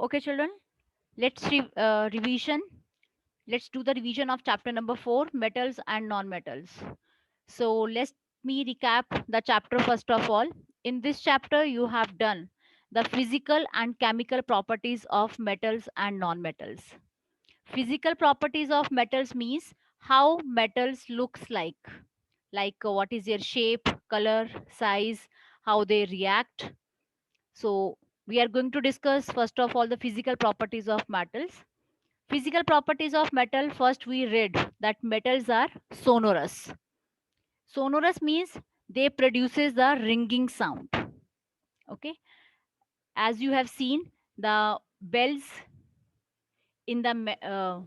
Okay, children, revision. Let's do the revision of chapter number 4, metals and non-metals. So let me recap the chapter first of all. In this chapter, you have done the physical and chemical properties of metals and non-metals. Physical properties of metals means how metals looks like what is their shape, color, size, how they react. So we are going to discuss first of all the physical properties of metals. Physical properties of metal, first we read that metals are sonorous. Sonorous means they produces the ringing sound. Okay, as you have seen the bells in the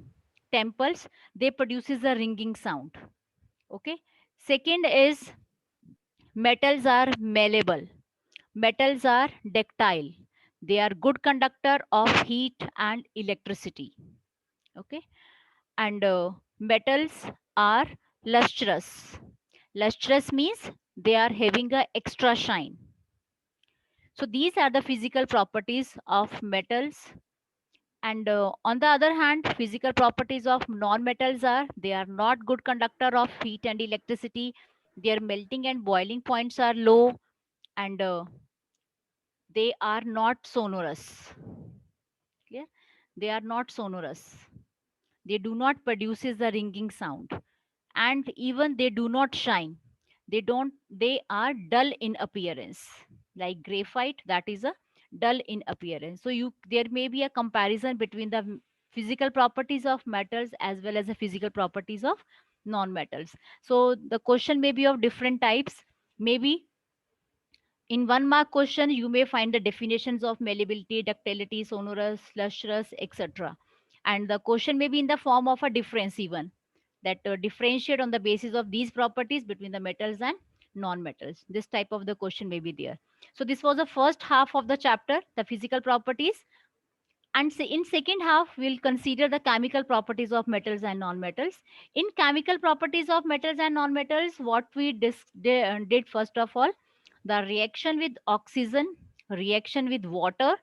temples, they produces a ringing sound. Okay, second is metals are malleable. Metals are ductile. They are good conductor of heat and electricity. Okay, and metals are lustrous. Lustrous means they are having a extra shine. So these are the physical properties of metals. And on the other hand, physical properties of non-metals are they are not good conductor of heat and electricity. Their melting and boiling points are low, and they are not sonorous. Clear? They are not sonorous. They do not produces the ringing sound, and even they do not shine. They are dull in appearance, like graphite, that is a dull in appearance. So you there may be a comparison between the physical properties of metals as well as the physical properties of non-metals. So the question may be of different types. Maybe in 1 mark question, you may find the definitions of malleability, ductility, sonorous, lustrous, etc. And the question may be in the form of a difference even that differentiate on the basis of these properties between the metals and non-metals. This type of the question may be there. So this was the first half of the chapter, the physical properties. And in second half, we'll consider the chemical properties of metals and non-metals. In chemical properties of metals and non-metals, what we did first of all, the reaction with oxygen, reaction with water,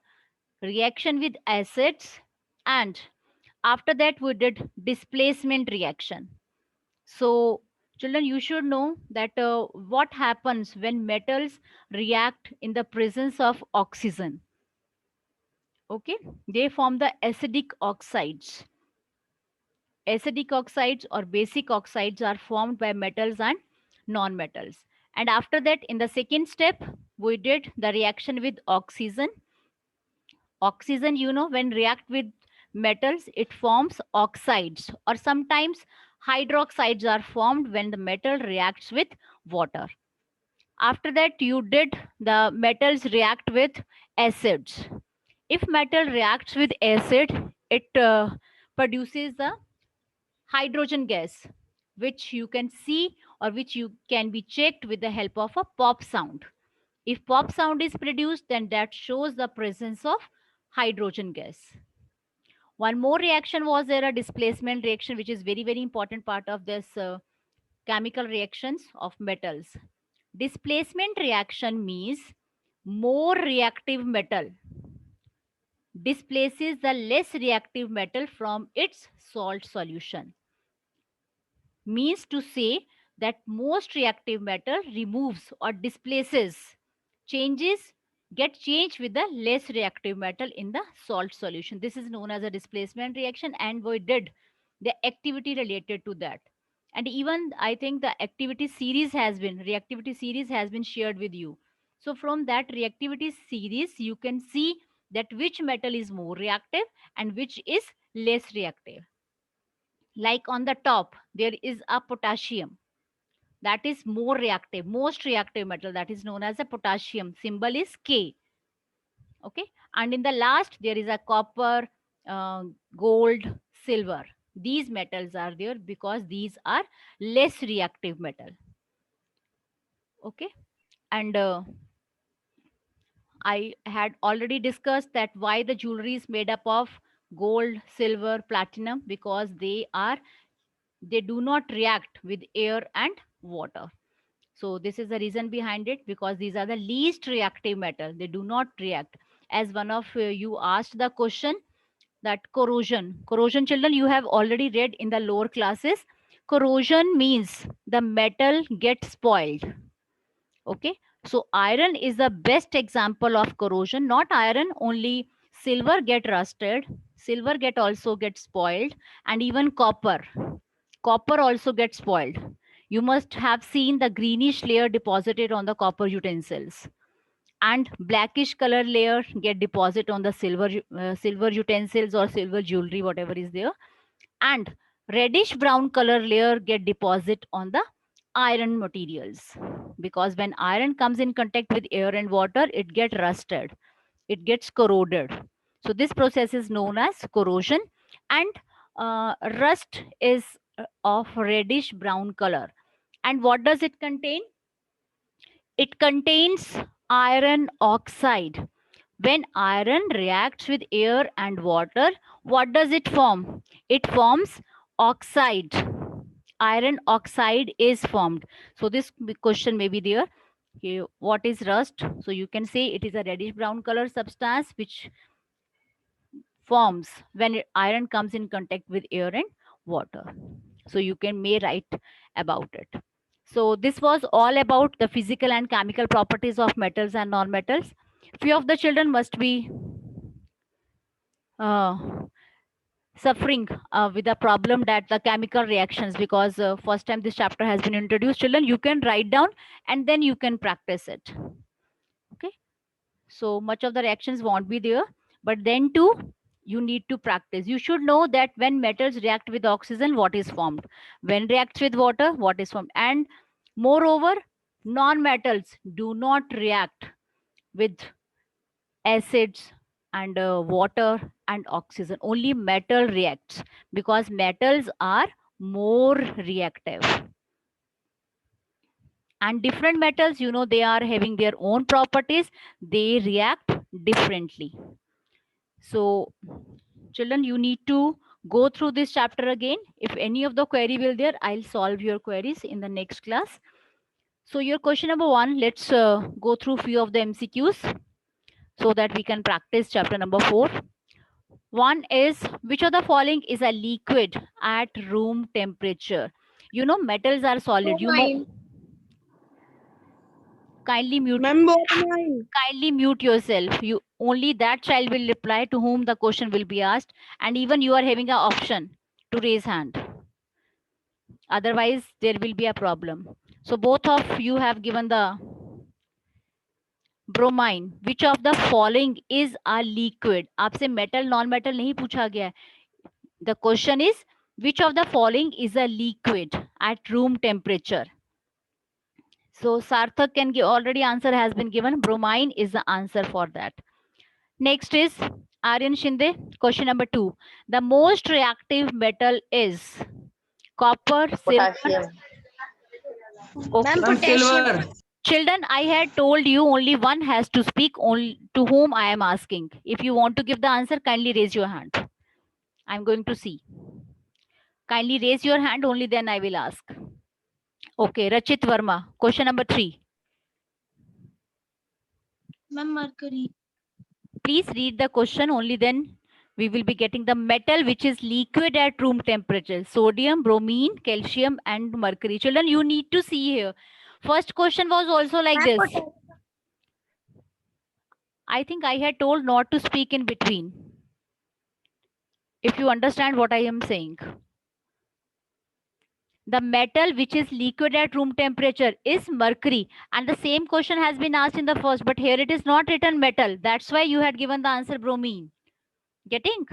reaction with acids, and after that we did displacement reaction. So children, you should know that what happens when metals react in the presence of oxygen. Okay, they form the acidic oxides. Acidic oxides or basic oxides are formed by metals and non-metals. And after that, in the second step, we did the reaction with oxygen. Oxygen, when react with metals, it forms oxides, or sometimes hydroxides are formed when the metal reacts with water. After that, you did the metals react with acids. If metal reacts with acid, it produces the hydrogen gas, which you can see or which you can be checked with the help of a pop sound. If pop sound is produced, then that shows the presence of hydrogen gas. One more reaction was there, a displacement reaction, which is very, very important part of this chemical reactions of metals. Displacement reaction means more reactive metal displaces the less reactive metal from its salt solution. Means to say that most reactive metal removes or displaces, changes, get changed with the less reactive metal in the salt solution. This is known as a displacement reaction, and we did the activity related to that. And even I think the reactivity series has been shared with you. So from that reactivity series, you can see that which metal is more reactive and which is less reactive. Like on the top, there is a potassium that is more reactive, most reactive metal, that is known as a potassium. Symbol is K. Okay. And in the last, there is a copper, gold, silver. These metals are there because these are less reactive metal. Okay. And I had already discussed that why the jewelry is made up of gold, silver, platinum, because they do not react with air and water. So this is the reason behind it, because these are the least reactive metal. They do not react. as one of you asked the question, that corrosion children, you have already read in the lower classes. Corrosion means the metal gets spoiled. Okay, so iron is the best example of corrosion. Not iron only, silver get rusted, silver get also get spoiled, and even copper also gets spoiled. You must have seen the greenish layer deposited on the copper utensils, and blackish color layer get deposit on the silver utensils or silver jewelry, whatever is there, and reddish brown color layer get deposit on the iron materials, because when iron comes in contact with air and water, it get rusted, it gets corroded. So this process is known as corrosion. And rust is of reddish brown color. And what does it contain? It contains iron oxide. When iron reacts with air and water, what does it form? It forms oxide. Iron oxide is formed. So this question may be there. Okay, what is rust? So you can say it is a reddish brown color substance which forms when iron comes in contact with air and water. So you can may write about it. So this was all about the physical and chemical properties of metals and non-metals. Few of the children must be uh, suffering with the problem that the chemical reactions, because first time this chapter has been introduced. Children, you can write down and then you can practice it. Okay, so much of the reactions won't be there, but then too you need to practice. You should know that when metals react with oxygen, what is formed, when reacts with water, what is formed. And moreover, non-metals do not react with acids and water and oxygen. Only metal reacts, because metals are more reactive. And different metals, you know, they are having their own properties, they react differently. So children, you need to go through this chapter again. If any of the query will there, I'll solve your queries in the next class. So your question number 1, let's go through few of the MCQs so that we can practice chapter number 4. One is, which of the following is a liquid at room temperature? You know, metals are solid. You know, kindly mute. Kindly mute yourself. You only that child will reply to whom the question will be asked, and even you are having an option to raise hand. Otherwise, there will be a problem. So both of you have given the bromine. Which of the following is a liquid? आपसे metal non-metal नहीं पूछा गया है. The question is, which of the following is a liquid at room temperature? So Sarthak can give, already answer has been given. Bromine is the answer for that. Next is Aryan Shinde. Question number 2. The most reactive metal is copper, silver. Potassium. Okay. Silver. Children, I had told you only one has to speak, only to whom I am asking. If you want to give the answer, kindly raise your hand. I'm going to see. Kindly raise your hand, only then I will ask. Okay, Rachit Verma. Question number 3. Ma'am, mercury. Please read the question, only then we will be getting the metal which is liquid at room temperature. Sodium, bromine, calcium and mercury. Children, you need to see here. First question was also like this. I think I had told not to speak in between. If you understand what I am saying. The metal which is liquid at room temperature is mercury. And the same question has been asked in the first, but here it is not written metal. That's why you had given the answer bromine. Getting?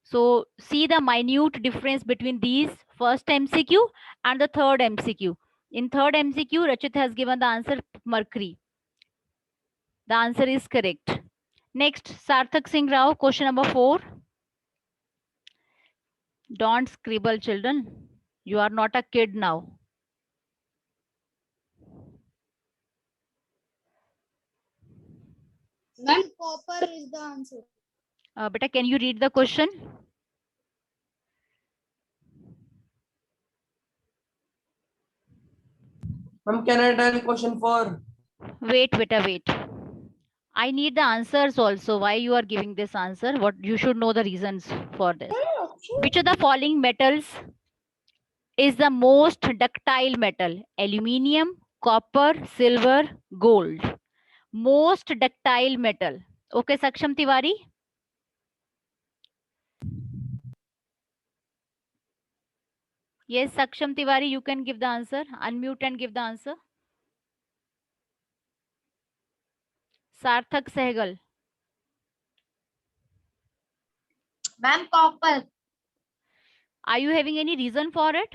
So see the minute difference between these first MCQ and the third MCQ. In third MCQ, Rachit has given the answer mercury. The answer is correct. Next, Sarthak Singh Rao, question number 4. Don't scribble, children. You are not a kid now. Ma'am, copper is the answer. Beta, can you read the question? Ma'am, can I tell question 4? Wait, beta, wait. I need the answers also. Why you are giving this answer? What you should know the reasons for this. Which of the following metals is the most ductile metal? Aluminium, copper, silver, gold. Most ductile metal. Okay, Saksham Tiwari. Yes, Saksham Tiwari, you can give the answer. Unmute and give the answer. Sarthak Sehgal. Ma'am, copper. Are you having any reason for it?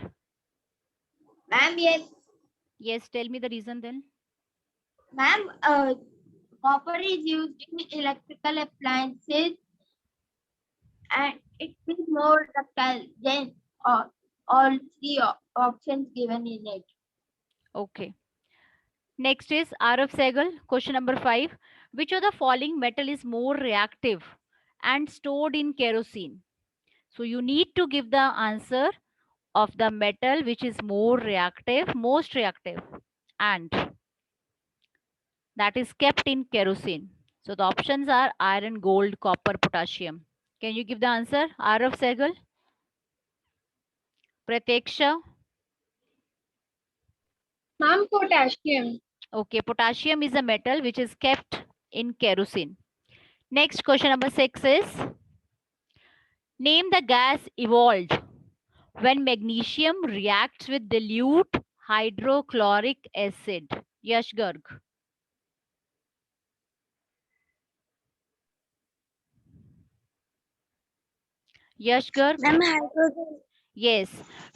Ma'am, yes. Yes, tell me the reason then. Ma'am, copper is used in electrical appliances and it is more ductile than all three options given in it. Okay. Next is Arav Sehgal. Question number 5. Which of the following metal is more reactive and stored in kerosene? So you need to give the answer of the metal which is more reactive, most reactive, and that is kept in kerosene. So the options are iron, gold, copper, potassium. Can you give the answer? Arav Sehgal? Prateksha? Ma'am, potassium. Okay, potassium is a metal which is kept in kerosene. Next question number 6 is, name the gas evolved when magnesium reacts with dilute hydrochloric acid. Yash Garg. Yash Garg. Ma'am, hydrogen. Yes.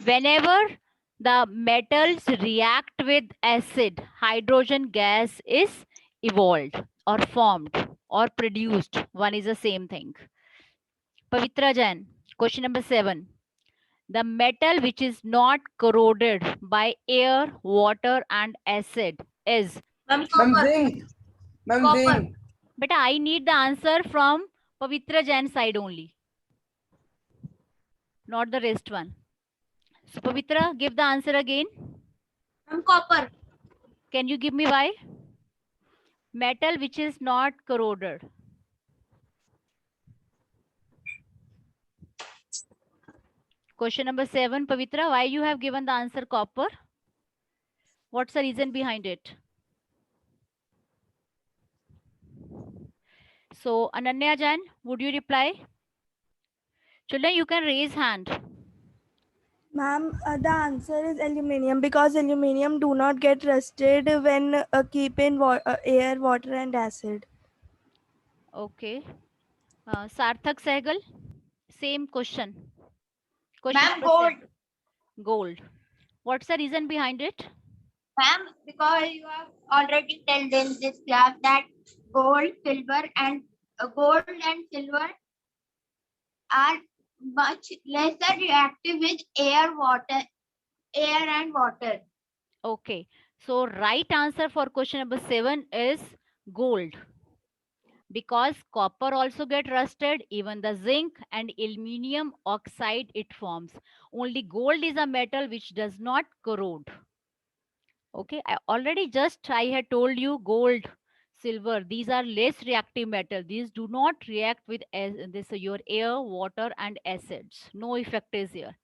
Whenever the metals react with acid, hydrogen gas is evolved or formed or produced. One is the same thing. Pavitra Jain, question number 7. The metal which is not corroded by air, water, and acid is. Ma'am, Ma'am, copper. zinc. Ma'am, Copper. zinc. But I need the answer from Pavitra Jain side only, not the rest one. So Pavitra, give the answer again. Ma'am, copper. Can you give me why? Metal which is not corroded. Question number 7, Pavitra, why you have given the answer copper? What's the reason behind it? So Ananya Jain, would you reply? Children, you can raise hand. Ma'am, the answer is aluminium because aluminium do not get rusted when keep in air, water and acid. Okay. Sarthak Sehgal, same question. Question Ma'am, number gold. 7. Gold. What's the reason behind it? Ma'am, because you have already told in this class that gold, silver, and silver are much lesser reactive with air, and water. Okay. So right answer for question number 7 is gold. Because copper also get rusted, even the zinc and aluminum oxide it forms. Only gold is a metal which does not corrode. Okay, I had told you gold, silver, these are less reactive metal. These do not react with your air, water and acids. No effect is here.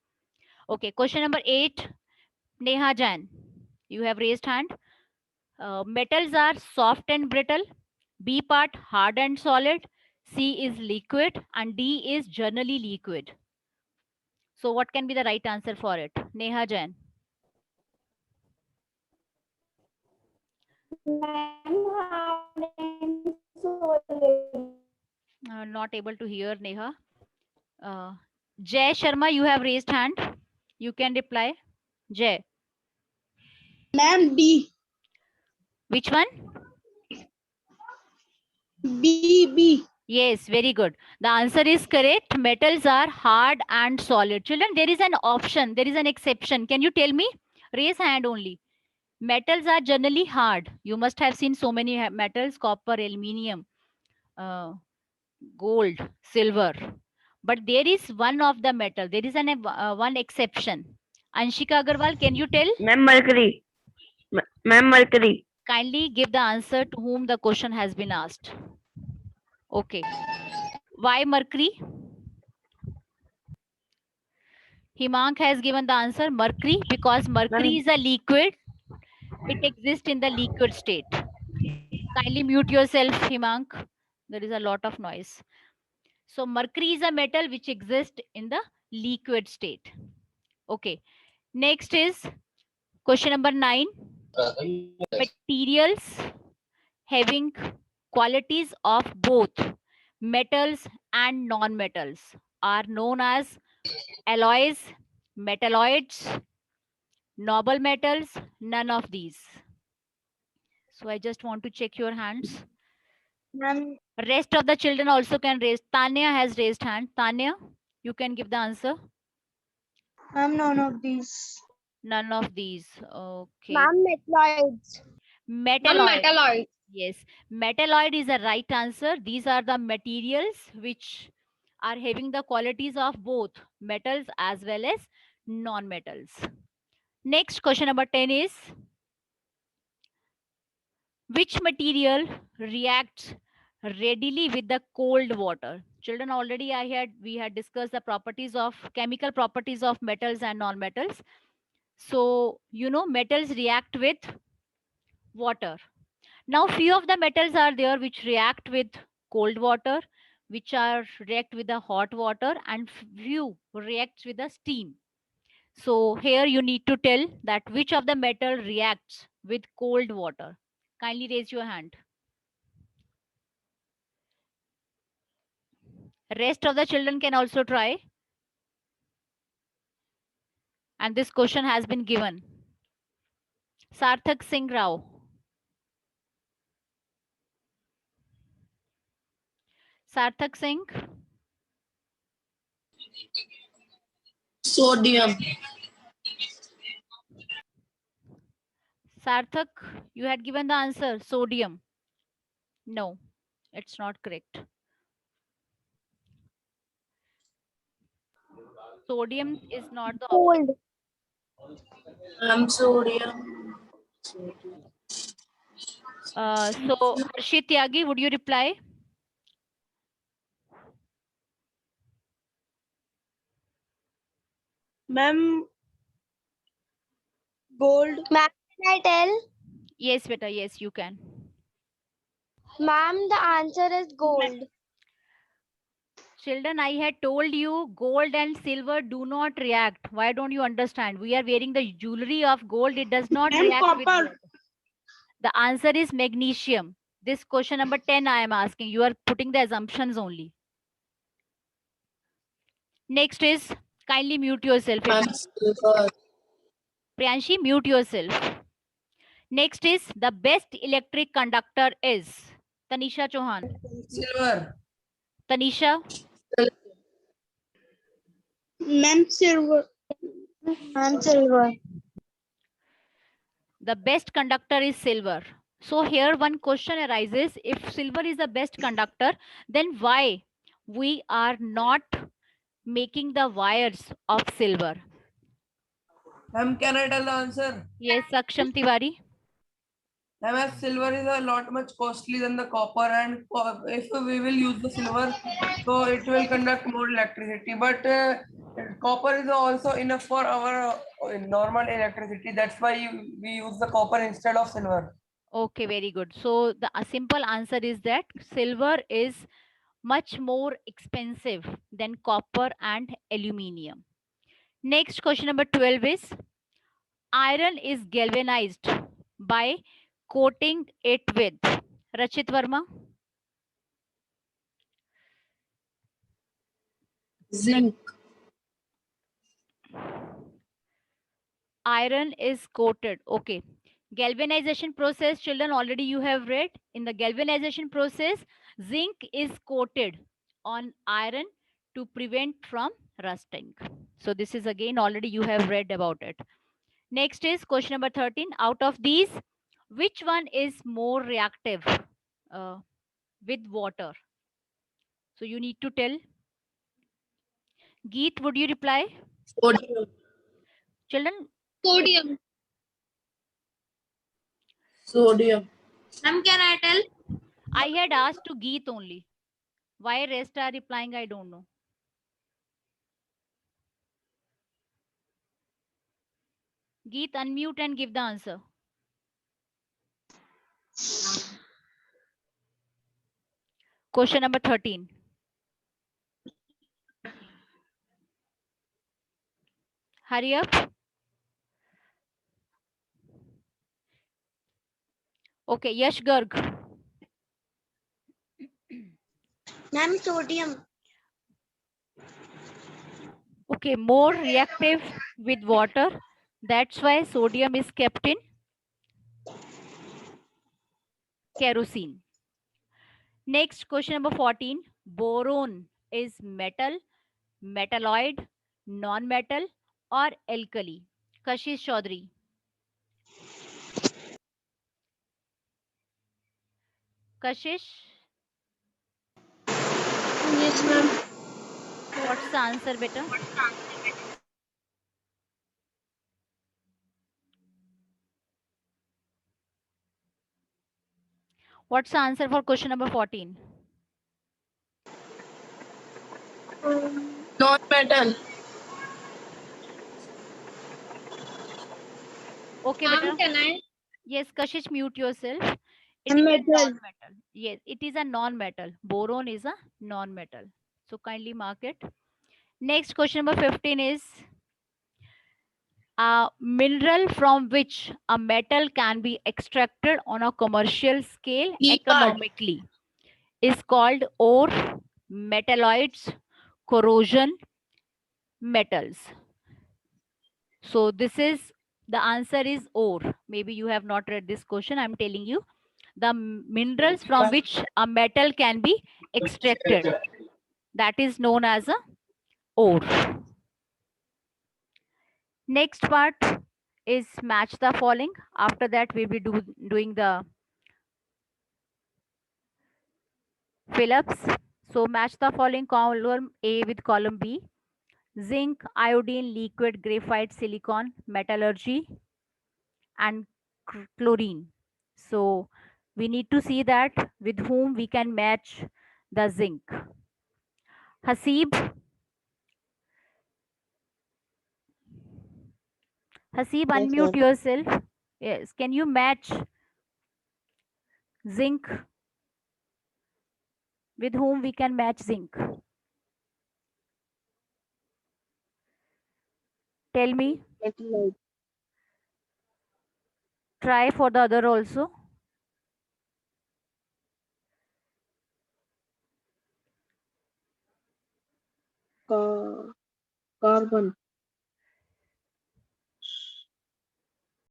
Okay, question number 8, Neha Jain, you have raised hand. Metals are soft and brittle, B part hard and solid, C is liquid, and D is generally liquid. So what can be the right answer for it? Neha Jain. Not able to hear Neha. Jay Sharma, you have raised hand. You can reply. Jay. Ma'am, B. Which one? B. Yes, very good. The answer is correct. Metals are hard and solid. Children, there is an option. There is an exception. Can you tell me? Raise hand only. Metals are generally hard. You must have seen so many metals, copper, aluminium, gold, silver. But there is one of the metal. There is one exception. Anshika Agarwal, can you tell? Ma'am, mercury. Ma'am, mercury. Kindly give the answer to whom the question has been asked. Okay. Why mercury? Himank has given the answer mercury because mercury is a liquid. It exists in the liquid state. Kindly mute yourself, Himank. There is a lot of noise. So mercury is a metal which exists in the liquid state. Okay. Next is question number 9. Materials having qualities of both metals and non-metals are known as alloys, metalloids, noble metals, none of these. So I just want to check your hands. Ma'am, Rest of the children also can raise. Tanya has raised hand. Tanya, you can give the answer. none of these. None of these. Okay. Ma'am, metalloids. Metalloid. Yes. Metalloid is the right answer. These are the materials which are having the qualities of both metals as well as non-metals. Next question number 10 is which material reacts readily with the cold water? Children, already we had discussed the properties of chemical properties of metals and non-metals. So, metals react with water. Now, few of the metals are there which react with cold water, which are react with the hot water, and few reacts with the steam. So here you need to tell that which of the metal reacts with cold water. Kindly raise your hand. Rest of the children can also try. And this question has been given. Sarthak Singh Rao. Sarthak Singh. Sodium. Sarthak, you had given the answer sodium. No, it's not correct. Sodium is not the option. Sodium. So Harshit Tyagi, would you reply? Ma'am, gold. Ma'am, can I tell? Yes, beta, yes, you can. Ma'am, the answer is gold. Children, I had told you gold and silver do not react. Why don't you understand? We are wearing the jewelry of gold. It does not react with water. The answer is magnesium. This question number 10 I am asking. You are putting the assumptions only. Next is kindly mute yourself. Silver. Priyanshi, mute yourself. Next is the best electric conductor is Tanisha Chauhan. Silver. Tanisha. Ma'am, silver. Ma'am, silver. The best conductor is silver. So here one question arises, if silver is the best conductor, then why we are not making the wires of silver? Ma'am, can I tell the answer? Yes, Saksham Tiwari. Ma'am, as silver is a lot much costly than the copper, and if we will use the silver, so it will conduct more electricity. But copper is also enough for our normal electricity. That's why we use the copper instead of silver. Okay, very good. So the simple answer is that silver is much more expensive than copper and aluminium. Next question number 12 is iron is galvanized by coating it with Rachit Verma. Zinc. Iron is coated. Okay. Galvanization process, children, already you have read. In the galvanization process, zinc is coated on iron to prevent from rusting. So this is again already you have read about it. Next is question number 13. Out of these, which one is more reactive with water? So you need to tell. Geet, would you reply? Sodium. Children, Sodium. Sodium. Ma'am, can I tell? I had asked to Geet only. Why rest are replying, I don't know. Geet, unmute and give the answer. Question number 13. Hurry up. Okay, Yash Garg. Ma'am, sodium. Okay, more reactive with water. That's why sodium is kept in kerosene. Next, question number 14. Boron is metal, metalloid, non-metal, or alkali? Kashish Chaudhary. Kashish, Yes, ma'am. what's the answer, beta? What's the answer for question number 14? Non-metal. Okay, Ma'am, beta. can I? Yes, Kashish, mute yourself. It A is a metal. non-metal. Yes, it is a non-metal. Boron is a non-metal. So kindly mark it. Next, question number 15 is a mineral from which a metal can be extracted on a commercial scale economically is called ore, metalloids, corrosion, metals. So this is the answer is ore. Maybe you have not read this question. I'm telling you the minerals from which a metal can be extracted. That is known as a ore. Next part is match the following. After that, we'll be doing the fill-ups. So match the following column A with column B. Zinc, iodine, liquid, graphite, silicon, metallurgy, and chlorine. So we need to see that with whom we can match the zinc. Hasib, unmute yourself. Yes, can you match zinc? With whom we can match zinc? Tell me. Try for the other also. Carbon.